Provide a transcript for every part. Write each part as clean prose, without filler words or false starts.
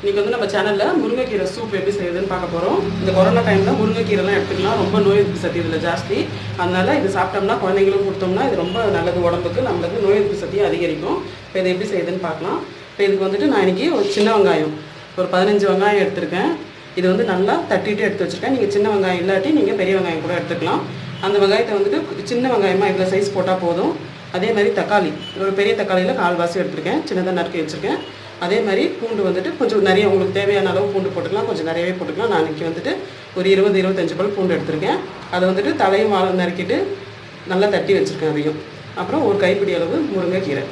இன்றைக்கி வந்து நம்ம சேனலில் முருங்கைக்கீரை சூப் எப்படி செய்யுதுன்னு பார்க்க போகிறோம். இந்த கொரோனா டைமில் முருங்கைக்கீரைலாம் எடுத்துக்கலாம், ரொம்ப நோய் எதிர்ப்பு சக்தி இதில் ஜாஸ்தி. அதனால் இது சாப்பிட்டோம்னா குழந்தைங்களும் கொடுத்தோம்னா இது ரொம்ப நல்லது, உடம்புக்கு நம்மளுக்கு நோய் எதிர்ப்பு சக்தியை அதிகரிக்கும். இப்போ இதை எப்படி செய்யுதுன்னு பார்க்கலாம். இப்போ இதுக்கு வந்துட்டு நான் இன்றைக்கி ஒரு சின்ன வெங்காயம் ஒரு 15 வெங்காயம் எடுத்திருக்கேன். இது வந்து நல்லா தட்டிட்டு எடுத்து வச்சுருக்கேன். நீங்கள் சின்ன வெங்காயம் இல்லாட்டி நீங்கள் பெரிய வெங்காயம் கூட எடுத்துக்கலாம். அந்த வெங்காயத்தை வந்துட்டு சின்ன வெங்காயமாக இவ்வளோ சைஸ் போட்டால் போதும். அதே மாதிரி தக்காளி ஒரு பெரிய தக்காளியில் 1/4 எடுத்திருக்கேன், சின்னதாக நறுக்கி வச்சுருக்கேன். அதே மாதிரி பூண்டு வந்துட்டு கொஞ்சம் நிறைய உங்களுக்கு தேவையான அளவு பூண்டு போட்டுக்கலாம், கொஞ்சம் நிறையவே போட்டுக்கலாம். நான் இன்றைக்கி வந்துட்டு ஒரு 20-25 பல் பூண்டு எடுத்திருக்கேன். அதை வந்துட்டு தலையும் வாழை நறுக்கிட்டு நல்லா தட்டி வச்சுருக்கேன் அதையும். அப்புறம் ஒரு கைப்பிடி அளவு முருங்கைக்கீரை.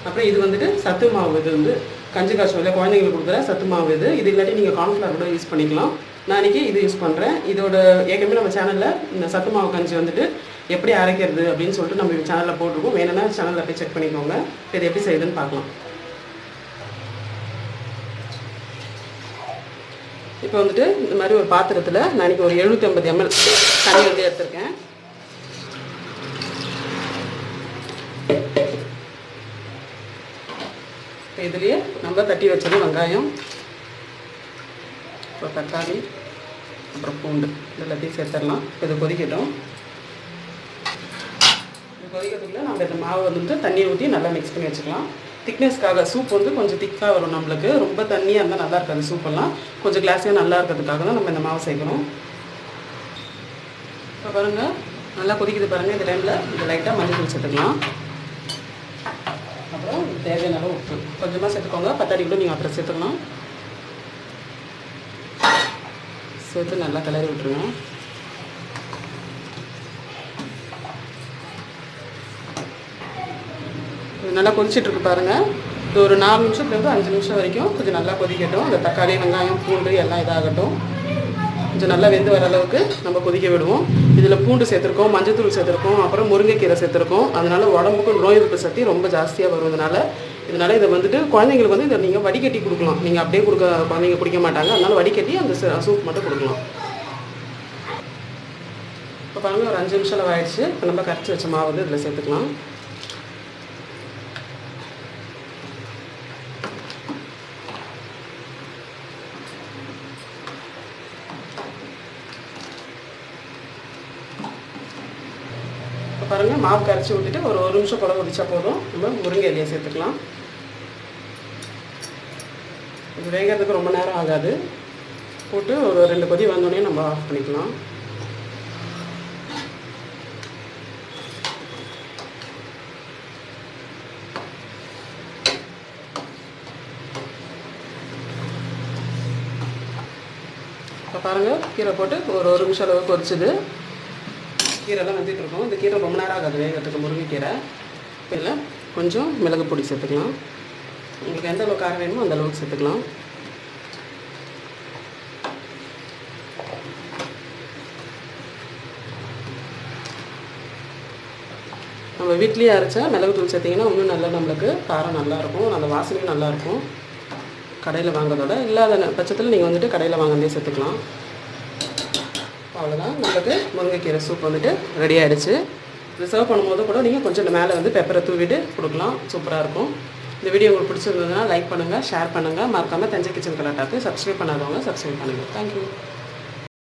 அப்புறம் இது வந்துட்டு சத்து மாவு, இது வந்து கஞ்சி காய்ச்சல் குழந்தைங்களுக்கு கொடுக்குற சத்து மாவு. இது இல்லாட்டி நீங்கள் கார்ன்ஃப்ளவர் கூட யூஸ் பண்ணிக்கலாம். நான் இன்றைக்கி இது யூஸ் பண்ணுறேன். இதோட ஏற்கனவே நம்ம சேனலில் இந்த சத்து மாவு கஞ்சி வந்துட்டு எப்படி அரைக்கிறது அப்படின்னு சொல்லிட்டு நம்ம சேனலில் போட்டிருக்கோம். வேணும்னா சேனலில் போய் செக் பண்ணிக்கோங்க. இது எப்படி செய்யுதுன்னு பார்க்கலாம். இப்போ வந்துட்டு இந்த மாதிரி ஒரு பாத்திரத்தில் நான் இன்றைக்கி ஒரு 750 ml தண்ணி வந்து எடுத்திருக்கேன். இப்போ இதுலேயே நம்ம தட்டி வச்சது வெங்காயம், அப்புறம் தக்காளி, அப்புறம் பூண்டு எல்லாத்தையும் சேர்த்துடலாம். இது கொதிக்கட்டும். இது கொதிக்கிறதுக்குள்ள நம்ம இந்த மாவை வந்துட்டு தண்ணியை ஊற்றி நல்லா மிக்ஸ் பண்ணி வச்சுக்கலாம். திக்னஸ்க்காக சூப் வந்து கொஞ்சம் திக்காக வரும் நம்மளுக்கு. ரொம்ப தண்ணியாக இருந்தால் நல்லா இருக்காது சூப்பெல்லாம். கொஞ்சம் கிளாஸியாக நல்லா இருக்கிறதுக்காக தான் நம்ம இந்த மாவு சேர்க்கணும். இப்போ பாருங்கள் நல்லா கொதிக்குது பாருங்கள். இந்த டைமில் இந்த லைட்டாக மஞ்சள் சேர்த்துக்கலாம். அப்புறம் தேவையான அளவு உப்பு கொஞ்சமாக சேர்த்துக்கோங்க. பத்தாடி கூட நீங்கள் அப்புறம் சேர்த்துக்கலாம். சேர்த்து நல்லா கிளறி விட்டுருங்க. இது நல்லா கொதிச்சிட்ருக்கு பாருங்கள். இது ஒரு 4 நிமிஷத்துலேருந்து 5 நிமிஷம் வரைக்கும் கொஞ்சம் நல்லா கொதிக்கட்டும். அந்த தக்காளி வெங்காயம் பூண்டு எல்லாம் இதாகட்டும். கொஞ்சம் நல்லா வெந்து வர அளவுக்கு நம்ம கொதிக்க விடுவோம். இதில் பூண்டு சேர்த்துருக்கோம், மஞ்சத்தூள் சேர்த்துருக்கோம், அப்புறம் முருங்கைக்கீரை சேர்த்துருக்கோம். அதனால் உடம்புக்கு நோய் எதிர்ப்பு சக்தி ரொம்ப ஜாஸ்தியாக வரும். இதனால் இதை வந்துட்டு குழந்தைங்களுக்கு வந்து இதை நீங்கள் வடிகட்டி கொடுக்கலாம். நீங்கள் அப்படியே குழந்தைங்க குடிக்க மாட்டாங்க. அதனால் வடிகட்டி அந்த சூப் மட்டும் கொடுக்கலாம். இப்போ பாருங்கள் ஒரு 5 நிமிஷம் ஆயிடுச்சு. இப்போ நம்ம கரைச்சி வச்ச மாவு வந்து இதில் சேர்த்துக்கலாம். பாருங்கள் மாவு கரைச்சி விட்டுட்டு ஒரு நிமிஷம் போல கொதிச்சா போதும். நம்ம முருங்கை இலையை சேர்த்துக்கலாம். இது வேகிறதுக்கு ரொம்ப நேரம் ஆகாது. போட்டு ஒரு 2 கொதி வந்தோடனே நம்ம ஆஃப் பண்ணிக்கலாம். இப்போ பாருங்கள் கீரை போட்டு ஒரு நிமிஷம் அளவு கொதிச்சுது. கீரைலாம் வந்துட்டு இருக்கும். இந்த கீரை ரொம்ப நேரம் ஆகாது வேகிறதுக்கு முருங்கைக்கீரை. இதில் கொஞ்சம் மிளகு பொடி சேர்த்துக்கலாம். உங்களுக்கு எந்த அளவுக்கு காரம் வேணுமோ அந்த அளவுக்கு சேர்த்துக்கலாம். நம்ம வீட்லேயே அரைச்சா மிளகுத்தூள் சேர்த்திங்கன்னா இன்னும் நல்லா நம்மளுக்கு காரம் நல்லாயிருக்கும், அந்த வாசனையும் நல்லாயிருக்கும். கடையில் வாங்குறதோட இல்லாத பட்சத்தில் நீங்கள் வந்துட்டு கடையில் வாங்கினதே சேர்த்துக்கலாம். அவ்வளோதான், நம்மளுக்கு முருங்கைக்கீரை சூப் வந்துட்டு ரெடி ஆகிடுச்சு. இது சர்வ் பண்ணும்போது கூட நீங்கள் கொஞ்சம் மேலே வந்து பெப்பரை தூவிட்டு கொடுக்கலாம், சூப்பராக இருக்கும். இந்த வீடியோ உங்களுக்கு பிடிச்சிருந்ததுன்னா லைக் பண்ணுங்கள், ஷேர் பண்ணுங்கள். மறக்காமல் தஞ்சை கிச்சன் கலாட்டாக்கு சப்ஸ்கிரைப் பண்ணாதவங்க சப்ஸ்கிரைப் பண்ணுங்கள். தேங்க்யூ.